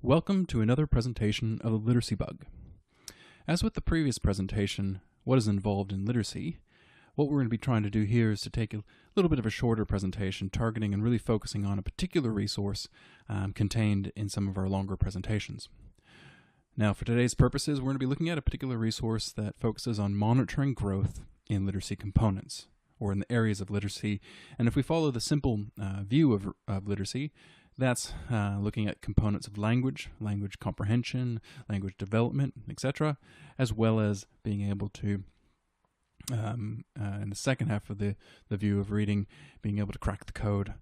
Welcome to another presentation of the Literacy Bug. As with the previous presentation, what is involved in literacy, what we're going to be trying to do here is to take a little bit of a shorter presentation, targeting and really focusing on a particular resource contained in some of our longer presentations. Now, for today's purposes, we're going to be looking at a particular resource that focuses on monitoring growth in literacy components, or in the areas of literacy. And if we follow the simple view of literacy, that's looking at components of language, language comprehension, language development, etc., as well as being able to, in the second half of the view of reading, being able to crack the code,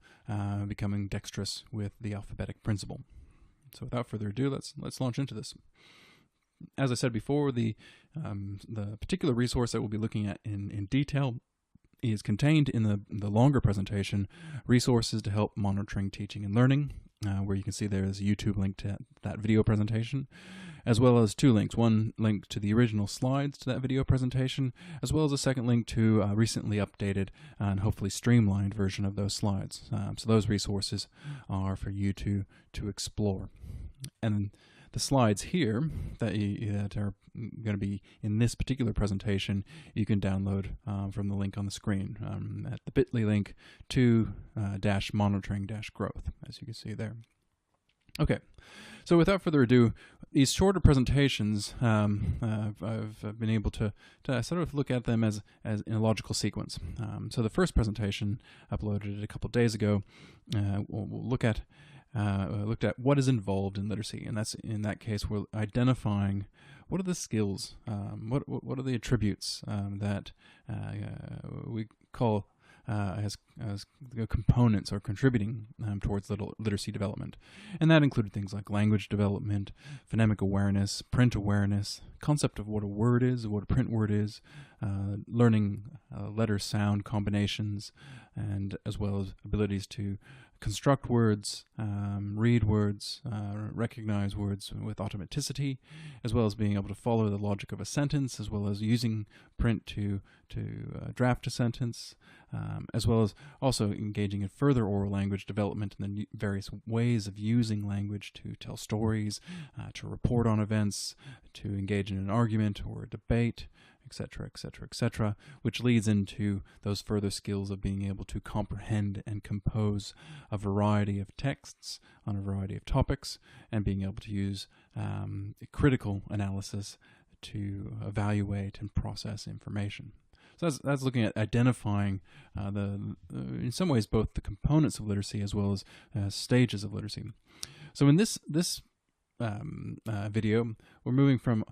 becoming dexterous with the alphabetic principle. So without further ado, let's launch into this. As I said before, the particular resource that we'll be looking at in detail is contained in the longer presentation, Resources to Help Monitoring Teaching and Learning, where you can see there's a YouTube link to that video presentation, as well as two links. One link to the original slides to that video presentation, as well as a second link to a recently updated and hopefully streamlined version of those slides. So those resources are for you to explore. And the slides here that are going to be in this particular presentation, you can download from the link on the screen at the bit.ly link to -monitoring-growth, as you can see there. Okay, so without further ado, these shorter presentations, I've been able to sort of look at them as in a logical sequence. So the first presentation, uploaded a couple days ago, we'll looked at what is involved in literacy, and that's, in that case, we're identifying what are the skills, what are the attributes that we call as components or contributing towards literacy development. And that included things like language development, phonemic awareness, print awareness, concept of what a word is, what a print word is, learning letter-sound combinations, and as well as abilities to construct words, read words, recognize words with automaticity, as well as being able to follow the logic of a sentence, as well as using print to draft a sentence, as well as also engaging in further oral language development and the various ways of using language to tell stories, to report on events, to engage in an argument or a debate, etc., etc., etc., which leads into those further skills of being able to comprehend and compose a variety of texts on a variety of topics, and being able to use critical analysis to evaluate and process information. So that's looking at identifying in some ways, both the components of literacy as well as stages of literacy. So in this video, we're moving from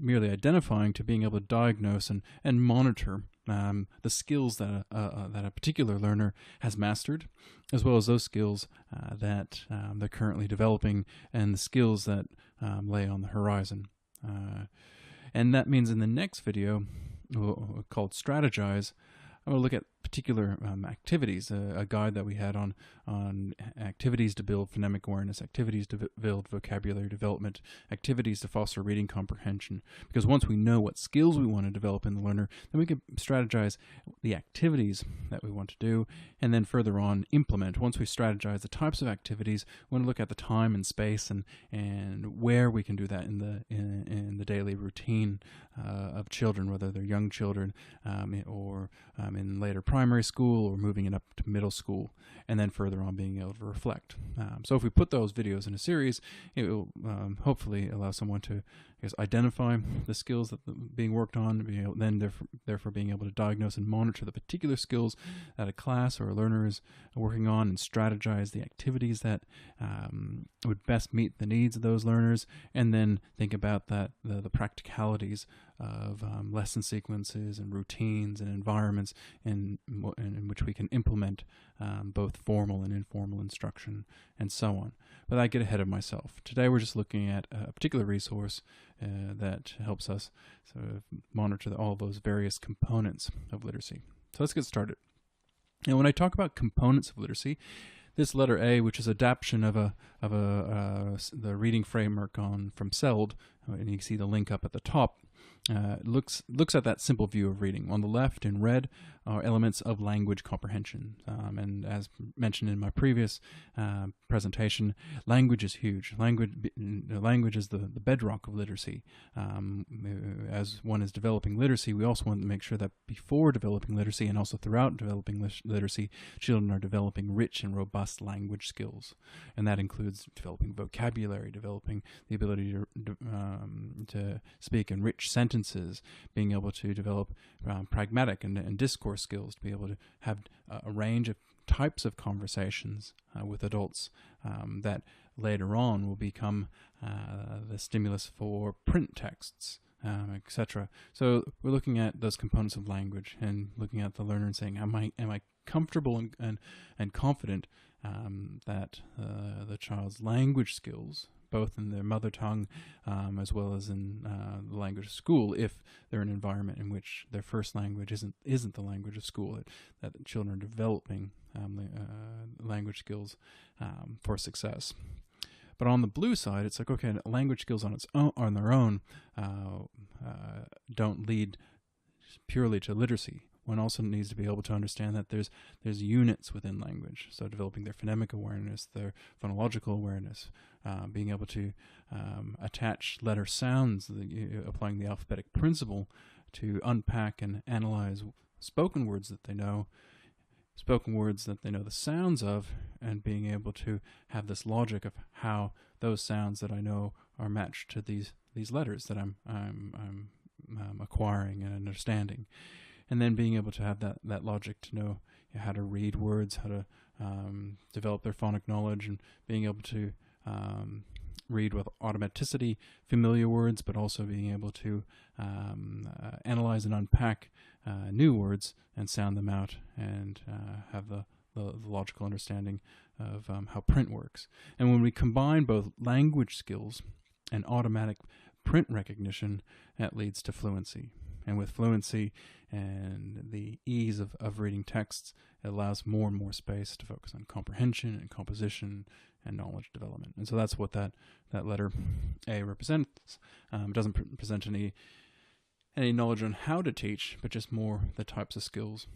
merely identifying to being able to diagnose and monitor the skills that a particular learner has mastered, as well as those skills that they're currently developing, and the skills that lay on the horizon. And that means in the next video, called Strategize, I'm going to look at particular activities, a guide that we had on activities to build phonemic awareness, activities to build vocabulary development, activities to foster reading comprehension. Because once we know what skills we want to develop in the learner, then we can strategize the activities that we want to do, and then further on implement. Once we strategize the types of activities, we want to look at the time and space and where we can do that in the daily routine of children, whether they're young children or in later primary school or moving it up to middle school, and then further on being able to reflect. So if we put those videos in a series, it will hopefully allow someone to, identify the skills that are being worked on, therefore being able to diagnose and monitor the particular skills that a class or a learner is working on, and strategize the activities that would best meet the needs of those learners, and then think about the practicalities of lesson sequences and routines and environments in which we can implement both formal and informal instruction, and so on. But I get ahead of myself. Today we're just looking at a particular resource that helps us sort of monitor all those various components of literacy. So let's get started. Now, when I talk about components of literacy, this letter A, which is adaptation of the reading framework from CELD, and you can see the link up at the top, looks at that simple view of reading. On the left in red are elements of language comprehension. And as mentioned in my previous presentation, language is huge. Language is the bedrock of literacy. As one is developing literacy, we also want to make sure that before developing literacy and also throughout developing literacy, children are developing rich and robust language skills. And that includes developing vocabulary, developing the ability to speak in rich sentences, being able to develop pragmatic and discourse skills, to be able to have a range of types of conversations with adults that later on will become the stimulus for print texts, etc. So we're looking at those components of language and looking at the learner and saying, am I comfortable and confident that the child's language skills, both in their mother tongue as well as in the language of school, if they're in an environment in which their first language isn't the language of school, that children are developing language skills for success. But on the blue side, it's like, okay, language skills on their own don't lead purely to literacy. One also needs to be able to understand that there's units within language. So developing their phonemic awareness, their phonological awareness, being able to attach letter sounds, applying the alphabetic principle to unpack and analyze spoken words that they know the sounds of, and being able to have this logic of how those sounds that I know are matched to these letters that I'm acquiring and understanding. And then being able to have that logic to know how to read words, how to develop their phonic knowledge, and being able to read with automaticity familiar words, but also being able to analyze and unpack new words and sound them out, and have the logical understanding of how print works. And when we combine both language skills and automatic print recognition, that leads to fluency. And with fluency and the ease of reading texts, it allows more and more space to focus on comprehension and composition and knowledge development. And so that's what that letter A represents. It doesn't present any knowledge on how to teach, but just more the types of skills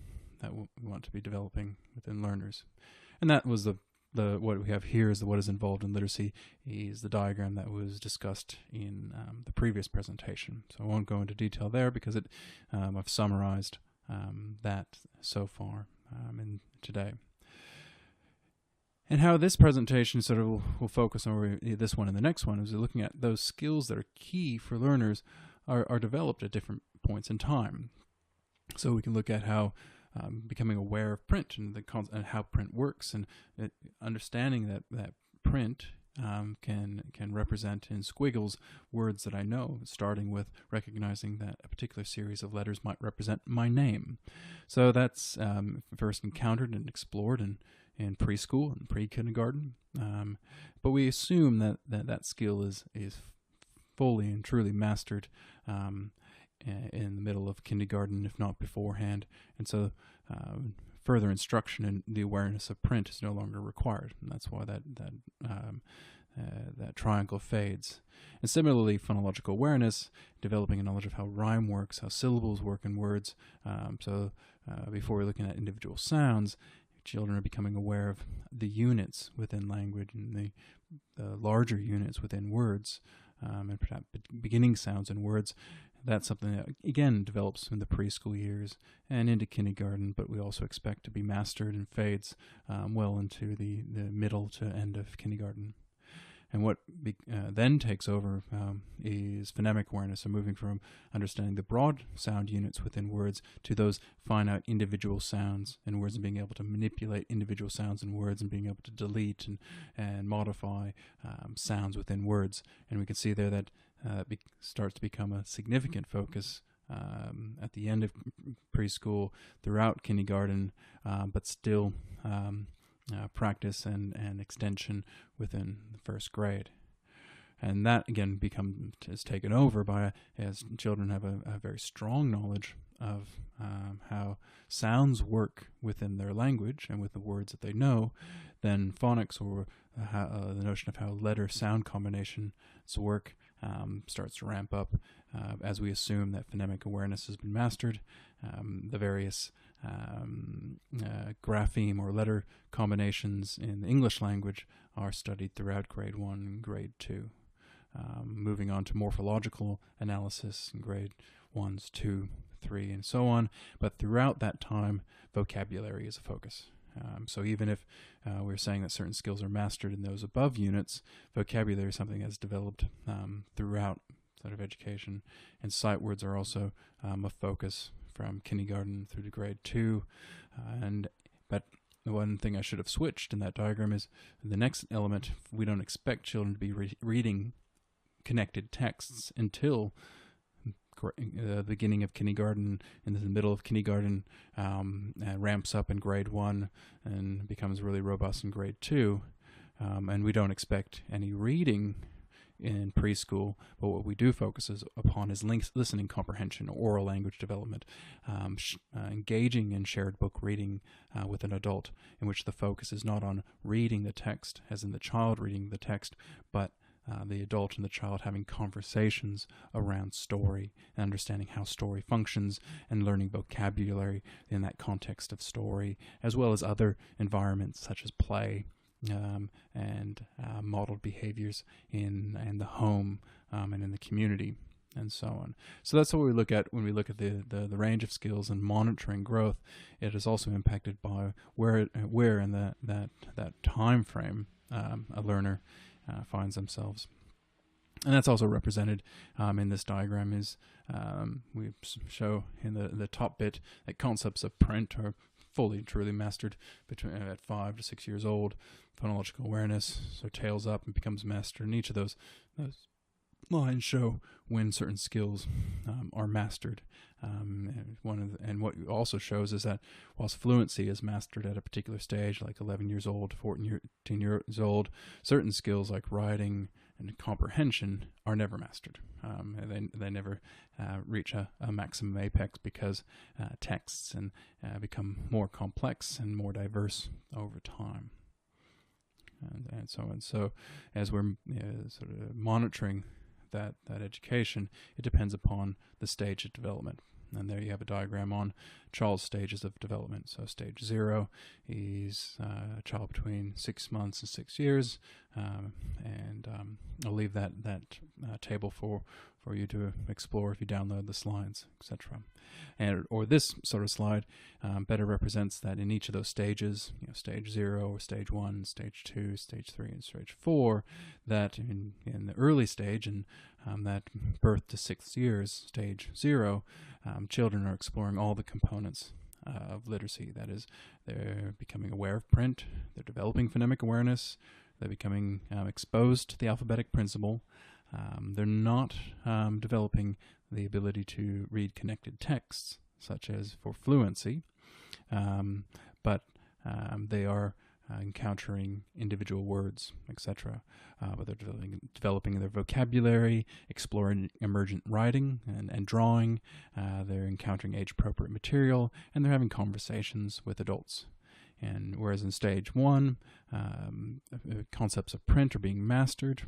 that we want to be developing within learners. And that was what we have here is what is involved in literacy is the diagram that was discussed in the previous presentation. So I won't go into detail there because I've summarized that so far in today. And how this presentation sort of will focus on this one and the next one is looking at those skills that are key for learners are developed at different points in time. So we can look at how becoming aware of print and how print works, and understanding that print can represent in squiggles words that I know, starting with recognizing that a particular series of letters might represent my name. So that's first encountered and explored in preschool and pre-kindergarten. But we assume that skill is fully and truly mastered in the middle of kindergarten, if not beforehand. And so further instruction in the awareness of print is no longer required. And that's why that triangle fades. And similarly, phonological awareness, developing a knowledge of how rhyme works, how syllables work in words. Before we're looking at individual sounds, children are becoming aware of the units within language and the larger units within words, and perhaps beginning sounds in words. That's something that, again, develops in the preschool years and into kindergarten, but we also expect to be mastered and fades well into the middle to end of kindergarten. And what then takes over is phonemic awareness, so moving from understanding the broad sound units within words to those finite individual sounds in words, and being able to manipulate individual sounds in words, and being able to delete and modify sounds within words. And we can see there that starts to become a significant focus at the end of preschool, throughout kindergarten, but still practice and extension within the first grade. And that again is taken over by, as children have a very strong knowledge of how sounds work within their language and with the words that they know, then phonics, or the notion of how letter-sound combinations work, starts to ramp up as we assume that phonemic awareness has been mastered. The various grapheme or letter combinations in the English language are studied throughout grade 1 and grade 2. Moving on to morphological analysis in grade 1s, 2, 3, and so on. But throughout that time, vocabulary is a focus. So even if we're saying that certain skills are mastered in those above units, vocabulary is something that's developed throughout sort of education. And sight words are also a focus from kindergarten through to grade 2. But the one thing I should have switched in that diagram is the next element. We don't expect children to be reading connected texts until the beginning of kindergarten, in the middle of kindergarten, ramps up in grade 1 and becomes really robust in grade 2. And we don't expect any reading in preschool, but what we do focus upon is listening comprehension, oral language development, engaging in shared book reading with an adult, in which the focus is not on reading the text, as in the child reading the text, but the adult and the child having conversations around story, and understanding how story functions, and learning vocabulary in that context of story, as well as other environments such as play, and modeled behaviors in the home and in the community, and so on. So that's what we look at when we look at the range of skills and monitoring growth. It is also impacted by where in that time frame a learner finds themselves. And that's also represented in this diagram. Is we show in the top bit that concepts of print are fully and truly mastered at 5 to 6 years old. Phonological awareness, so tails up and becomes mastered. And each of those lines show when certain skills are mastered. And what it also shows is that whilst fluency is mastered at a particular stage, like 11 years old, 14 years old, certain skills like writing and comprehension are never mastered. They never reach a maximum apex because texts become more complex and more diverse over time. And so on. So as we're sort of monitoring that education, it depends upon the stage of development. And there you have a diagram on child's stages of development. So stage 0 is a child between 6 months and 6 years. And I'll leave that table for you to explore if you download the slides, etc. Or this sort of slide better represents that in each of those stages, stage 0 or stage 1, stage 2, stage 3, and stage 4, that in the early stage, and that birth to 6 years, stage 0, children are exploring all the components of literacy. That is, they're becoming aware of print, they're developing phonemic awareness, they're becoming exposed to the alphabetic principle. They're not developing the ability to read connected texts, such as for fluency, but they are encountering individual words, etc. But they're developing their vocabulary, exploring emergent writing and drawing. They're encountering age-appropriate material, and they're having conversations with adults. And whereas in stage 1, concepts of print are being mastered,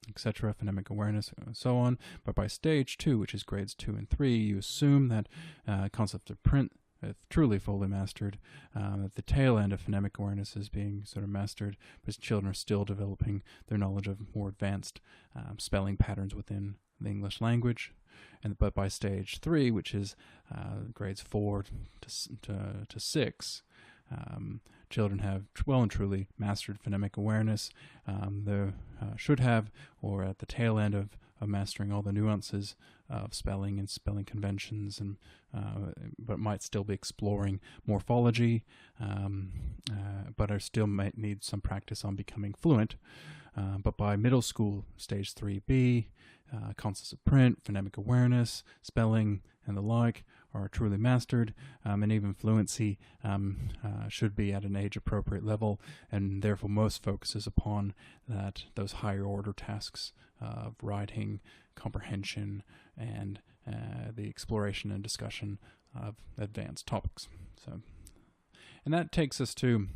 etc., phonemic awareness, and so on. But by stage 2, which is grades 2 and 3, you assume that concept of print is truly fully mastered. At the tail end of phonemic awareness is being sort of mastered, but children are still developing their knowledge of more advanced spelling patterns within the English language. But by stage 3, which is grades 4 to 6, children have well and truly mastered phonemic awareness. They should have, or at the tail end of mastering all the nuances of spelling and spelling conventions, and but might still be exploring morphology, but might need some practice on becoming fluent. But by middle school, stage 3B, concepts of print, phonemic awareness, spelling, and the like are truly mastered, and even fluency should be at an age-appropriate level, and therefore most focuses upon those higher order tasks of writing, comprehension, and the exploration and discussion of advanced topics. So, and that takes us to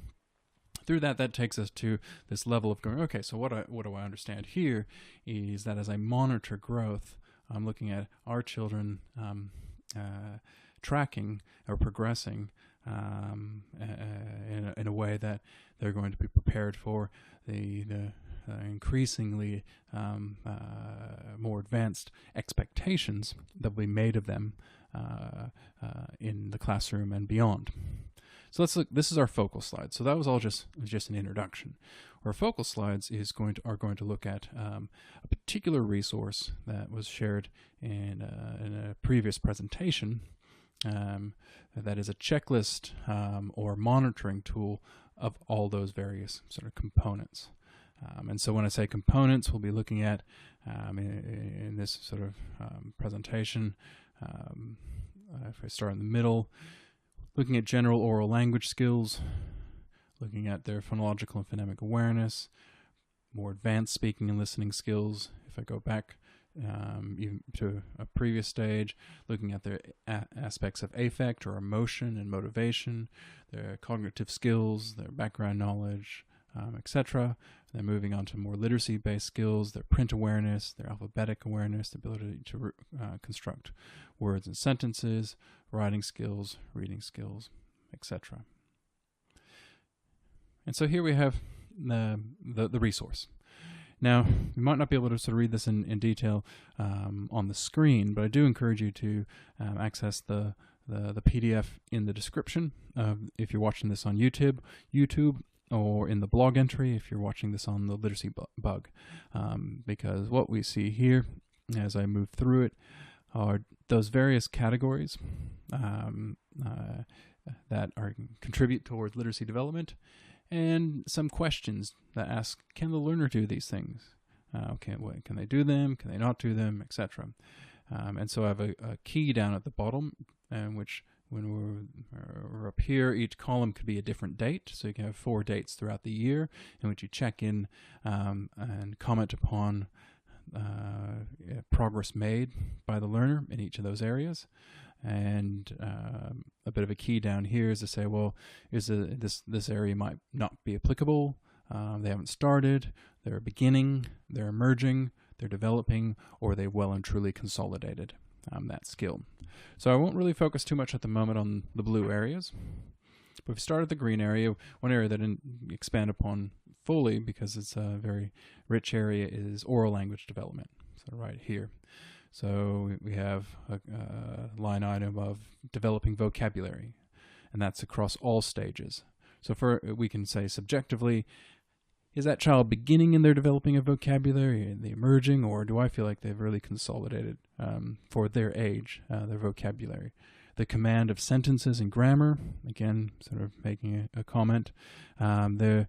this level of going, okay, so what do I understand here is that as I monitor growth, I'm looking at our children tracking or progressing in a way that they're going to be prepared for the increasingly more advanced expectations that will be made of them in the classroom and beyond. So let's look. This is our focal slide. So that was all just an introduction. Our focal slides are going to look at a particular resource that was shared in a previous presentation. That is a checklist or monitoring tool of all those various sort of components. And so when I say components, we'll be looking at in this sort of presentation. If I start in the middle, looking at general oral language skills, looking at their phonological and phonemic awareness, more advanced speaking and listening skills. If I go back even to a previous stage, looking at their aspects of affect or emotion and motivation, their cognitive skills, their background knowledge, etc. Then moving on to more literacy-based skills, their print awareness, their alphabetic awareness, the ability to construct words and sentences, writing skills, reading skills, etc. And so here we have the resource. Now, you might not be able to sort of read this in detail on the screen, but I do encourage you to access the PDF in the description if you're watching this on YouTube, or in the blog entry if you're watching this on the Literacy Bug, because what we see here as I move through it are those various categories that contribute towards literacy development, and some questions that ask, can the learner do these things? Can they do them? Can they not do them? Etc. And so I have a key down at the bottom, which when we're up here, each column could be a different date. So you can have 4 dates throughout the year in which you check in and comment upon progress made by the learner in each of those areas. And a bit of a key down here is to say, well, this area might not be applicable. They haven't started. They're beginning. They're emerging. They're developing, or they well and truly consolidated that skill. So I won't really focus too much at the moment on the blue areas. But we've started the green area. One area that I didn't expand upon fully because it's a very rich area is oral language development. So right here. So we have a line item of developing vocabulary, and that's across all stages. So we can say subjectively, is that child beginning in their developing of vocabulary, the emerging, or do I feel like they've really consolidated for their age, their vocabulary? The command of sentences and grammar, again, sort of making a comment. They're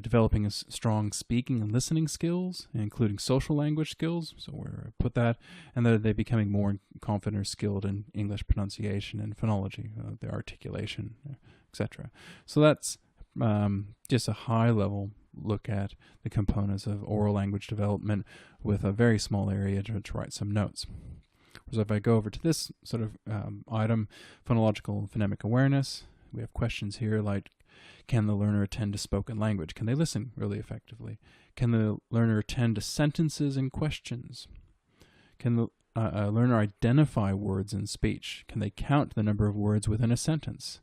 developing a strong speaking and listening skills, including social language skills. So we're put that, and they're becoming more confident or skilled in English pronunciation and phonology, their articulation, etc. So that's just a high level look at the components of oral language development with a very small area to write some notes. So if I go over to this sort of item, phonological and phonemic awareness, we have questions here like, can the learner attend to spoken language? Can they listen really effectively? Can the learner attend to sentences and questions? Can the learner identify words in speech? Can they count the number of words within a sentence?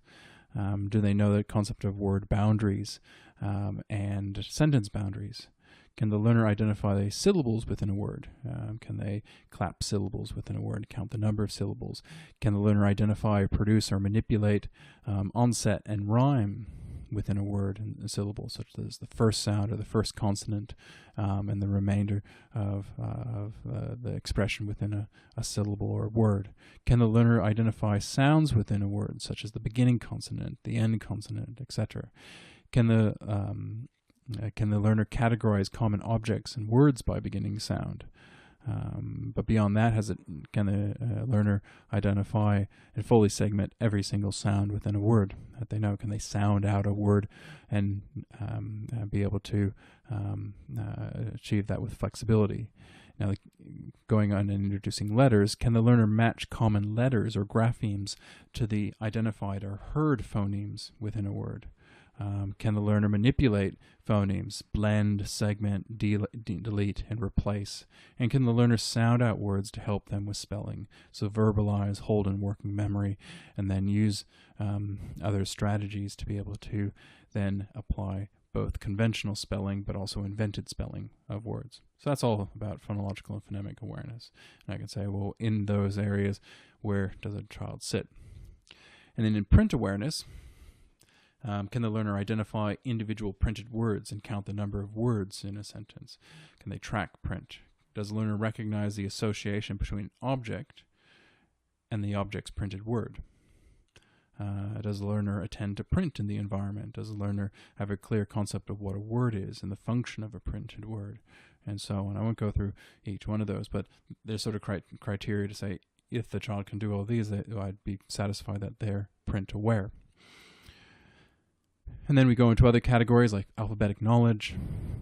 Do they know the concept of word boundaries and sentence boundaries? Can the learner identify the syllables within a word? Can they clap syllables within a word, count the number of syllables? Can the learner identify, produce, or manipulate onset and rhyme within a word and syllables, such as the first sound or the first consonant and the remainder of the expression within a syllable or word? Can the learner identify sounds within a word, such as the beginning consonant, the end consonant, etc.? Can the learner categorize common objects and words by beginning sound? But beyond that, can the learner identify and fully segment every single sound within a word that they know? Can they sound out a word and be able to achieve that with flexibility? Now, going on and introducing letters, can the learner match common letters or graphemes to the identified or heard phonemes within a word? Can the learner manipulate phonemes, blend, segment, delete, and replace? And can the learner sound out words to help them with spelling? So verbalize, hold in working memory, and then use other strategies to be able to then apply both conventional spelling but also invented spelling of words. So that's all about phonological and phonemic awareness. And I can say, well, in those areas, where does a child sit? And then in print awareness, can the learner identify individual printed words and count the number of words in a sentence? Can they track print? Does the learner recognize the association between object and the object's printed word? Does the learner attend to print in the environment? Does the learner have a clear concept of what a word is and the function of a printed word? And so on. I won't go through each one of those, but there's sort of criteria to say if the child can do all these, I'd be satisfied that they're print aware. And then we go into other categories like alphabetic knowledge.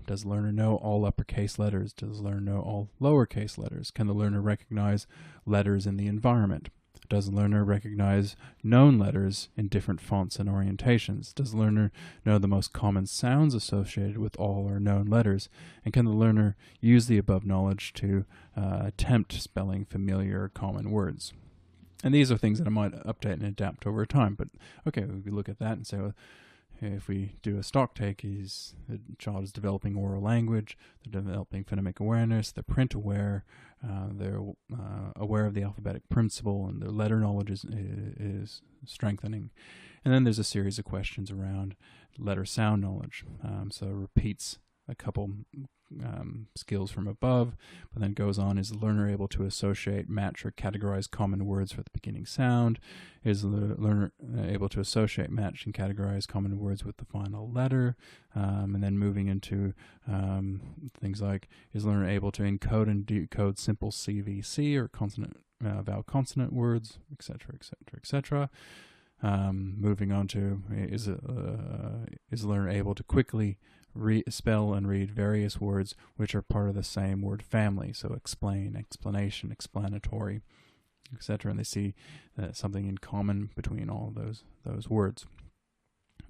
Does the learner know all uppercase letters? Does the learner know all lowercase letters? Can the learner recognize letters in the environment? Does the learner recognize known letters in different fonts and orientations? Does the learner know the most common sounds associated with all or known letters? And can the learner use the above knowledge to attempt spelling familiar or common words? And these are things that I might update and adapt over time. But okay, we look at that and say, well, if we do a stock take, the child is developing oral language, they're developing phonemic awareness, they're print aware, they're aware of the alphabetic principle, and their letter knowledge is strengthening. And then there's a series of questions around letter sound knowledge. So it repeats a couple skills from above, but then goes on, is the learner able to associate, match, or categorize common words for the beginning sound? Is the learner able to associate, match, and categorize common words with the final letter? And then moving into things like, is the learner able to encode and decode simple CVC or consonant vowel consonant words, etc., etc., etc. Moving on to, is the learner able to quickly spell and read various words which are part of the same word family? So explain, explanation, explanatory, etc. And they see something in common between all of those words.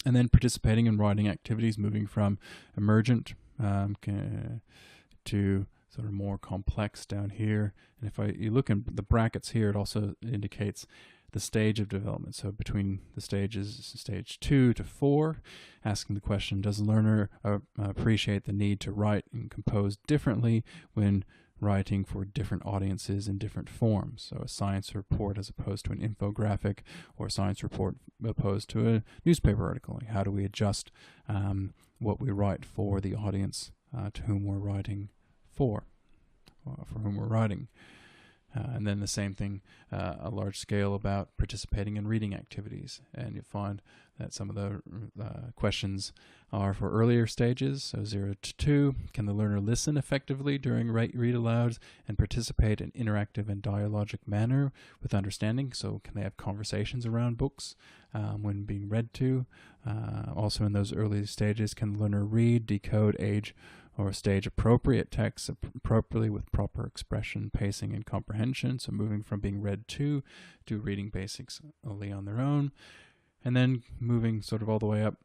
And then participating in writing activities, moving from emergent to sort of more complex down here. And if you look in the brackets here, it also indicates the stage of development. So between the stages, stage 2 to 4, asking the question, does the learner appreciate the need to write and compose differently when writing for different audiences in different forms? So a science report as opposed to an infographic, or a science report opposed to a newspaper article. How do we adjust what we write for the audience to whom we're writing for whom we're writing? And then the same thing, a large scale about participating in reading activities. And you'll find that some of the questions are for earlier stages, so 0 to 2. Can the learner listen effectively during read alouds and participate in interactive and dialogic manner with understanding? So can they have conversations around books when being read to? Also in those early stages, can the learner read, decode, age, or stage appropriate texts appropriately with proper expression, pacing, and comprehension? So moving from being read to reading basics only on their own. And then moving sort of all the way up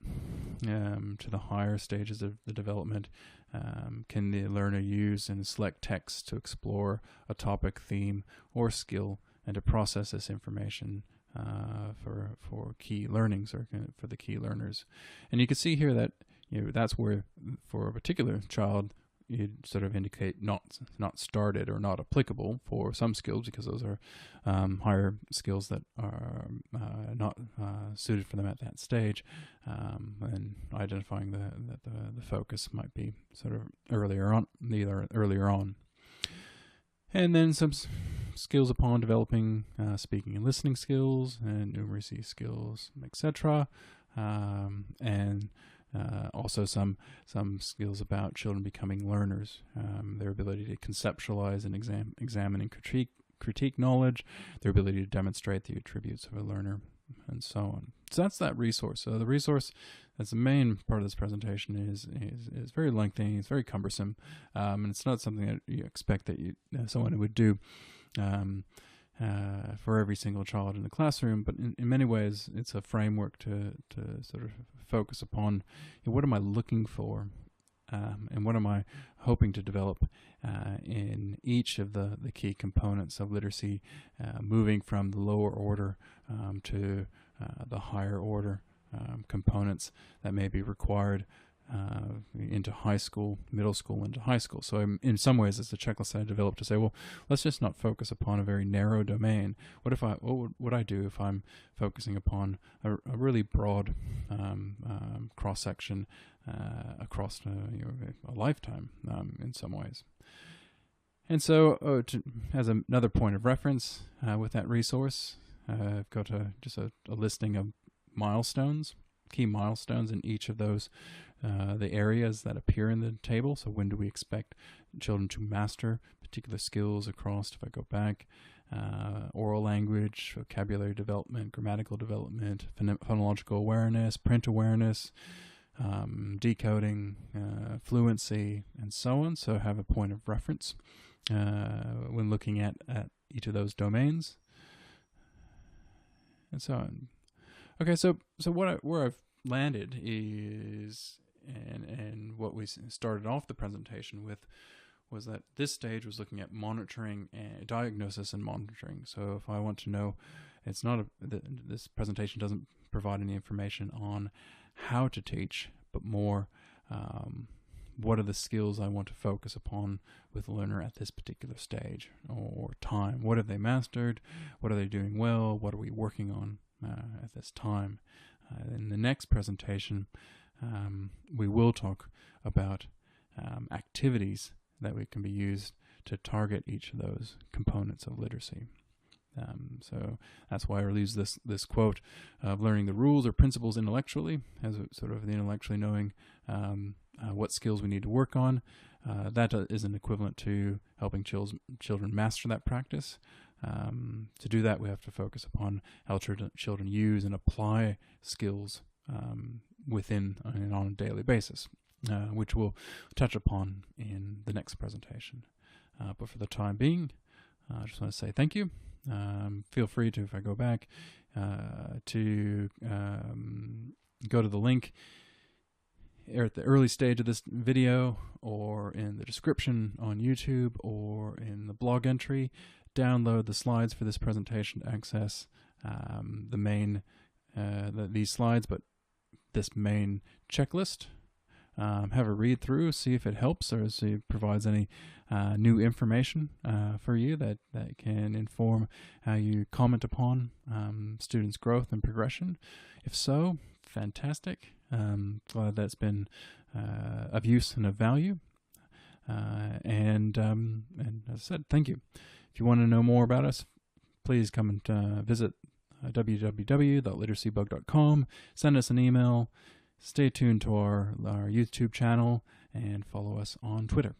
to the higher stages of the development. Can the learner use and select text to explore a topic, theme, or skill, and to process this information for key learnings, or for the key learners? And you can see here that that's where, for a particular child, you'd sort of indicate not started or not applicable for some skills, because those are higher skills that are not suited for them at that stage, and identifying that the focus might be sort of earlier on. And then some skills upon developing speaking and listening skills and numeracy skills, etc. And also some skills about children becoming learners, their ability to conceptualize and examine and critique knowledge, their ability to demonstrate the attributes of a learner, and so on. So that's that resource. So the resource, that's the main part of this presentation, is very lengthy, it's very cumbersome, and it's not something that you expect that someone would do for every single child in the classroom, but in many ways it's a framework to sort of focus upon, what am I looking for, and what am I hoping to develop in each of the key components of literacy, moving from the lower order to the higher order components that may be required into high school, middle school, into high school. So in some ways, it's a checklist I developed to say, well, let's just not focus upon a very narrow domain. What would I do if I'm focusing upon a really broad cross section across a lifetime in some ways? And so, as another point of reference with that resource, I've got just a listing of milestones, key milestones in each of those, the areas that appear in the table. So when do we expect children to master particular skills across, if I go back, oral language, vocabulary development, grammatical development, phonological awareness, print awareness, decoding, fluency, and so on. So have a point of reference when looking at each of those domains, and so on. Okay, so where I've landed is, and what we started off the presentation with, was that this stage was looking at monitoring and diagnosis and monitoring. So if I want to know, it's not this presentation doesn't provide any information on how to teach, but more what are the skills I want to focus upon with the learner at this particular stage or time. What have they mastered? What are they doing well? What are we working on at this time? In the next presentation, we will talk about activities that can be used to target each of those components of literacy. So that's why I use this quote of learning the rules or principles intellectually, as sort of the intellectually knowing what skills we need to work on. That is an equivalent to helping children master that practice. To do that, we have to focus upon how children use and apply skills within and on a daily basis, which we'll touch upon in the next presentation. But for the time being, I just want to say thank you. Feel free to, if I go back, to go to the link at the early stage of this video, or in the description on YouTube, or in the blog entry. Download the slides for this presentation to access the main these slides, but this main checklist. Have a read through, see if it helps or see if it provides any new information for you that can inform how you comment upon students' growth and progression. If so, fantastic. Glad that's been of use and of value. And as I said, thank you. If you want to know more about us, please come and visit www.literacybug.com. Send us an email. Stay tuned to our YouTube channel and follow us on Twitter.